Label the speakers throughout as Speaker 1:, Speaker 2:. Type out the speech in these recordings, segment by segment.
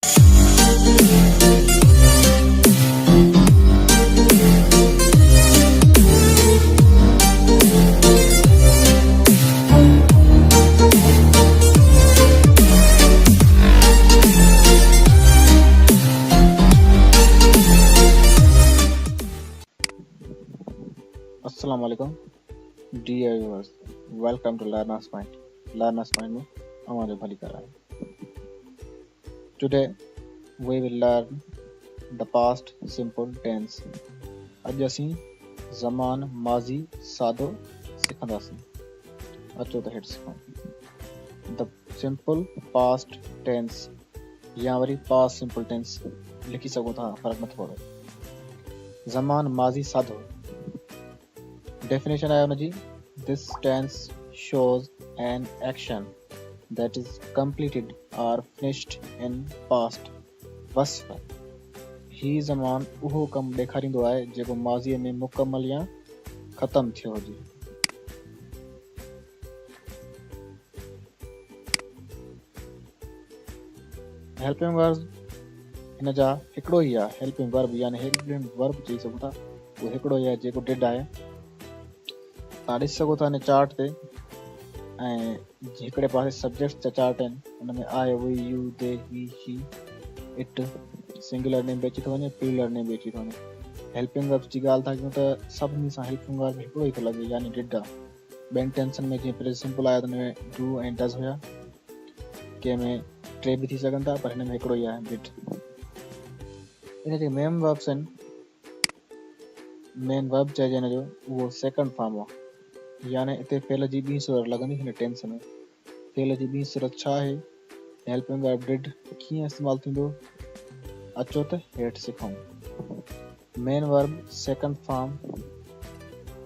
Speaker 1: अस्सलाम वालेकुम dear viewers, welcome to Learner's Mind. Learner's Mind में हमारे भली कर रहा है. Today we will learn the past simple tense. अॼु असीं ज़मान माज़ी सादो सिखंदासीं. अचो त हेठि सिखूं. The simple past tense या वरी past simple tense लिखी सघूं था, फर्क़ नथो पवे. ज़मान माज़ी सादो. Definition है उनजी. This tense shows an action that is completed or finished in past. वस्फ़ ही ज़मान उहो कमु ॾेखारींदो आहे जेको माज़ीअ में मुकमल या ख़तम थियो हुजे. हेल्पिंग वर्ब हिन जा हिकिड़ो ई आहे. हेल्पिंग वर्ब यानी हेल्पिंग वर्ब चई सघूं था. उहो हिकिड़ो ई आहे जेको डिड आहे. तव्हां ॾिसी सघो था हिन चार्ट ते, ऐं हिकिड़े पासे सब्जेक्ट्स जा चार्ट आहिनि. हुन में आहे वी, यू, दे, ही, शी, इट. सिंगुलर नेम बि अची थो वञे, प्लूरल नेम बि अची थो वञे. हेल्पिंग वर्ब्स जी ॻाल्हि था कयूं त सभिनी सां हेल्पिंग वर्ब हिकिड़ो ई थो लॻे, यानी डिड आहे. ॿियनि टेंसन में जीअं प्रेज़ेंट सिंपल आहे त हुन में डू ऐं डज़ हुया. कंहिं में टे बि थी सघनि था, पर हिन में हिकिड़ो ई आहे डिड. इन जे मेन वर्ब्स आहिनि. मेन वर्ब चइजे हिन जो, उहो सेकंड फॉर्म आहे. यानी हिते फेल जी ॿी सूरत लॻंदी हिन टेंस में. फेल जी ॿी सूरत छा आहे? हेल्पिंग वर्ब डिड कीअं इस्तेमालु थींदो? अचो त हेठि सिखूं. मेन वर्ब सेकंड फॉर्म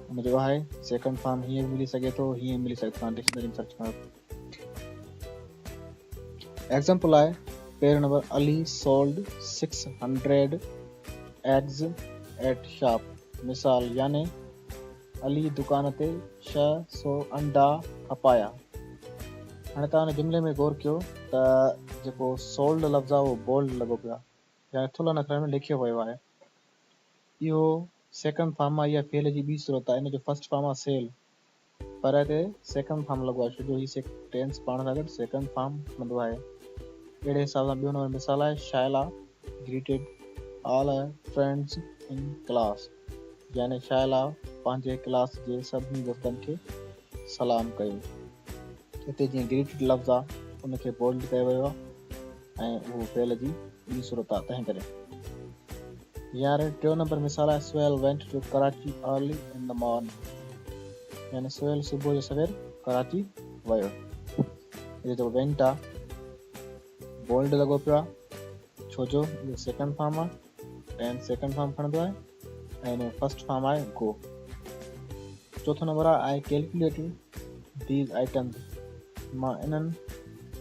Speaker 1: हुन जो आहे. सेकंड फॉर्म हीअं मिली सघे थो, हीअं मिली सघे थो. डिक्शनरी में सर्च कयो. एग्जाम्पल आहे पहिरियों number, Ali sold 600 eggs eight shop. मिसाल, यानी अली दुकान ते 600 अंडा खपाया. हाणे तव्हां हिन जुमिले में गौर कयो त जेको सोल्ड लफ़्ज़ आहे उहो बोल्ड लॻो पियो आहे, यानी थुल्हनि अख़रनि में लिखियो वियो आहे. इहो सेकंड फॉर्म आहे. इहा फेल जी ॿी सूरत आहे. इन जो फर्स्ट फॉर्म आहे सेल, पर हिते सेकंड फॉर्म लॻो आहे छो जो हीउ टेंस पाण सां गॾु सेकंड फॉर्म हूंदो आहे. अहिड़े हिसाब सां ॿियो नंबर मिसाल आहे, Shaila greeted all her friends in class. यानी शाइला पंहिंजे क्लास जे सभिनी दोस्तनि खे सलाम कयो. हिते जीअं ग्रीटेड लफ़्ज़ आहे उनखे बोल्ड कयो वियो आहे ऐं उहो फेल जी ॿी सूरत आहे, तंहिं करे. यार टियों नंबर मिसाल आहे, Suhail went to Karachi early in the morning. यानी सुहेल सुबुह जो सवेर कराची वियो. हिते जेको वेंट आहे बोल्ड लॻो पियो आहे छो जो इहो सेकंड फॉर्म आहे. टेंस सेकंड फॉर्म खणंदो आहे ऐं हिन जो फर्स्ट फॉर्म आहे गो. चोथों नंबर आहे, आई कैलकुलेटेड दीज आइटम्स. मां इन्हनि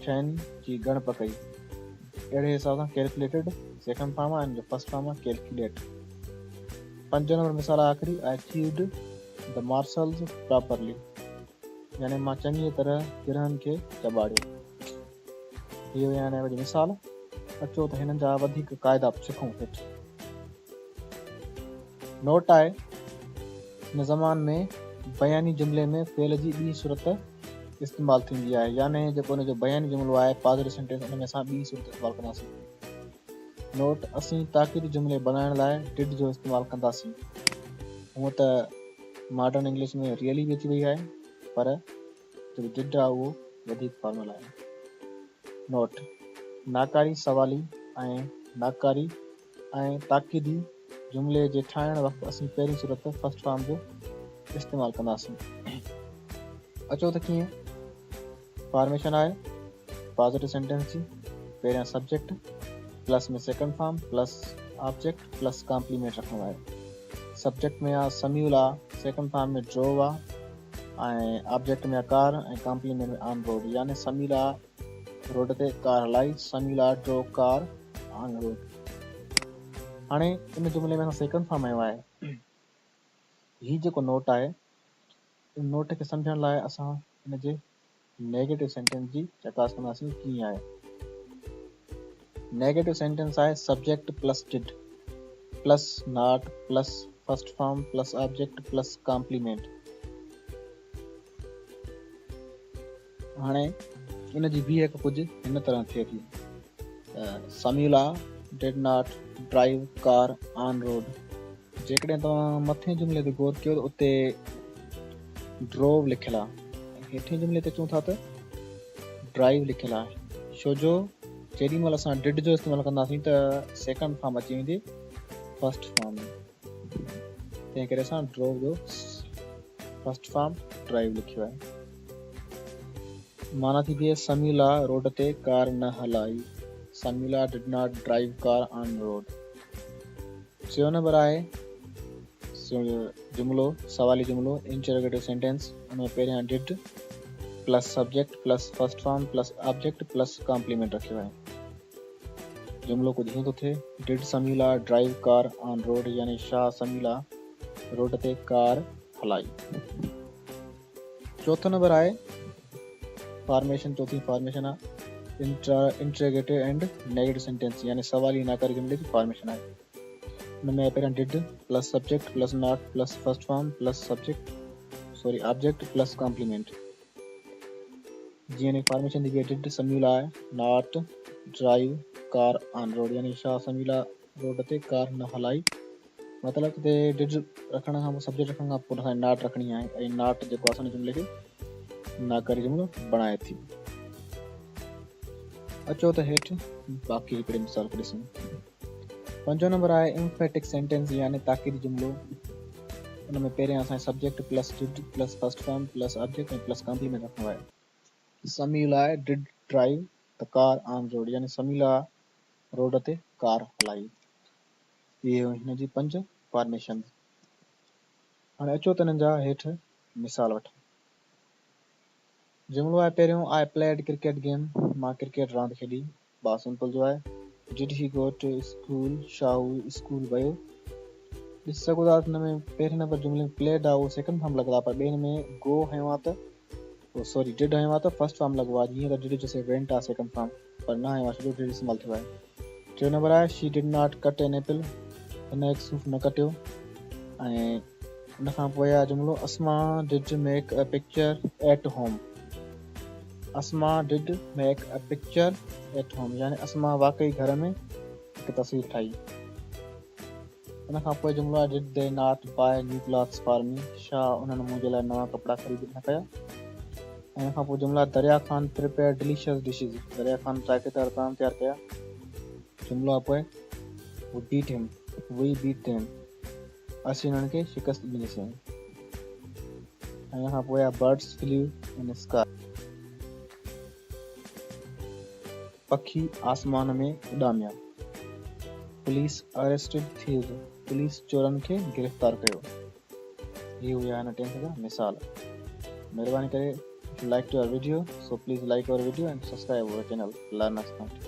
Speaker 1: शयुनि जी ॻणप कई. अहिड़े हिसाब सां कैलकुलेटेड सेकंड फॉर्म आहे, हिन जो फर्स्ट फॉर्म आहे कैलकुलेट. पंजों नंबर मिसाल आहे आख़िरी, आई अचीव्ड द मार्शल्स प्रॉपरली. यानी मां चङी तरह गिरहनि खे चॿाड़ियो. इहो यानी वॾी मिसाल. अचो त हिननि जा वधीक क़ाइदा सिखूं. हेठि नोट आहे, हिन ज़मान में बयानी जुमिले में फेल जी ॿी सूरत इस्तेमालु थींदी आहे. यानी जेको हुन जो बयानी जुमिलो आहे पॉज़िटिव सेंटेंस, हुन में असां ॿी सूरत इस्तेमालु कंदासीं. नोट, असीं ताक़ीदी जुमिले बनाइण लाइ डिड जो इस्तेमालु कंदासीं. हूअं त मॉडर्न इंग्लिश में रियली बि अची वई आहे, पर जेको डिड आहे उहो वधीक फॉर्मल आहे. नोट, नाकारी सवाली ऐं नाकारी ऐं ताक़ीदी जुमिले जे ठाहिण वक़्तु असीं पहिरीं सूरत फर्स्ट फॉर्म जो इस्तेमालु कंदासीं. अचो त कीअं. फॉर्मेशन आहे पॉज़िटिव सेंटेंस जी. पहिरियां सब्जेक्ट प्लस में second form plus object plus complement रखणो आहे. सब्जेक्ट में आहे सम्यूला, सेकंड फॉर्म में ड्रोव आहे ऐं ऑब्जेक्ट में आहे कार ऐं कॉम्प्लीमेंट में ऑन रोड. यानी समीला रोड ते कार हलाई, समीला ड्रो कार ऑन रोड. हाणे इन जुमिले में असां सेकंड फॉर्म आयो आहे. हीउ जेको नोट आहे, इन नोट खे सम्झण लाइ असां हिन जे नेगेटिव सेंटेंस जी चकास कंदासीं कीअं आहे. नेगेटिव सेंटेंस आहे subject plus did plus not plus first form plus object plus complement. हाणे इन जी बी एक कुछ इन तरह थिए थी Samila did not drive car on road. जेकॾहिं तव्हां मथे जुमिले ते गौर कयो त उते ड्रोव लिखियल आहे, हेठे जुमिले ते चऊं था त ड्राइव लिखियल आहे। छो जो जेॾी महिल असां डिड जो इस्तेमालु कंदासीं त सेकंड फॉर्म अची वेंदी फर्स्ट फॉर्म में, तंहिं करे असां ड्रोव जो फर्स्ट फॉर्म ड्राइव लिखियो आहे। माना थी थिए समीला रोड ते कार न हलाई, Samila did not drive car on road. 7 number आहे जुमिलो सवाली जुमिलो इंटरोगेटिव सेंटेंस। उनमें पहिरियां did plus subject plus first form plus object plus complement रखियो आहे। जुमिलो कुछ हीअं थो थिए did Samila drive car on road, यानी छा समीला रोड ते कार हलाई। चौथो नंबर आहे फॉर्मेशन, चौथी फॉर्मेशन आहे इंटरोगेटिव एंड नेगेटिव सेंटेंस, यानी सवाली नाकारी जुमिले की फॉर्मेशन आहे। उनमें पहिरियां did plus subject plus not plus first form plus object plus complement. जीअं फॉर्मेशन थी डिड समीला आहे not drive car on road, यानी छा समीला रोड ते कार न हलाई। मतिलबु हिते डिड रखण खां पोइ सब्जेक्ट रखण खां पोइ असांखे नॉट रखणी आहे, ऐं नॉट जेको असांजे जुमिले खे नाकारी जुमिलो बणाए थी। अचो त हेठि बाक़ी हिकिड़े मिसाल खे ॾिसूं। 5 नंबर आहे एम्फेटिक सेंटेंस, यानी ताक़ीदी जुमिलो। उनमें पहिरियां असांखे subject plus did plus first form plus object ऐं प्लस कॉम्प्लीमेंट रखणो आहे। Samila did drive the car on road, यानी समीला रोड ते कार हलाई। इहे हिन जी 5 फॉर्मेशन। हाणे अचो त हिननि जा हेठि मिसाल वठूं। जुमिलो आहे पहिरियों आई प्लेड क्रिकेट गेम, मां क्रिकेट रांदि खेॾी। बा सिंपल जो आहे did he go to school, छा हू स्कूल वियो। ॾिसी सघो था हिन में पहिरें नंबर जुमिले में प्लेड आहे उहो सेकंड फॉर्म लॻंदो आहे, पर ॿिए में गो हयो आहे त डिड हयो आहे त फर्स्ट फॉर्म लॻो आहे। जीअं त डिड जो वेंट आहे सेकंड फॉर्म, पर न हयो आहे छो डिड इस्तेमालु थियो आहे। 3 नंबर आहे she did not cut an apple, हिन हिकु सूफ़ न कटियो। ऐं उन खां पोइ आहे जुमिलो Asma did make a picture at home, Asma did make a picture at home, यानी अस्मा वाकई घर में हिकु तस्वीर ठाही। उन खां पोइ जुमिलो आहे did they not buy new clothes for me, छा उन्हनि मुंहिंजे लाइ नवां कपिड़ा ख़रीद न कया। ऐं उन खां पोइ जुमिला दरिया ख़ान प्रिपेयर डिलीशियस डिशिज, दरिया ख़ान ज़ाइकेदार ताम तयारु कया। जुमिलो आहे पोइ वी बीट हिम, असीं हुननि खे शिकस्त ॾिनीसीं। ऐं उन खां पोइ आहे बर्ड्स फ्लू इन स्काई, पखी आसमान में उॾामिया। पुलिस अरेस्टेड थीव्स, पुलिस चोरनि खे गिरफ़्तार कयो। ये हुआ हिन 10 जा मिसाल। महिरबानी करे like to our video, so please like our video and subscribe our channel Learn Smart।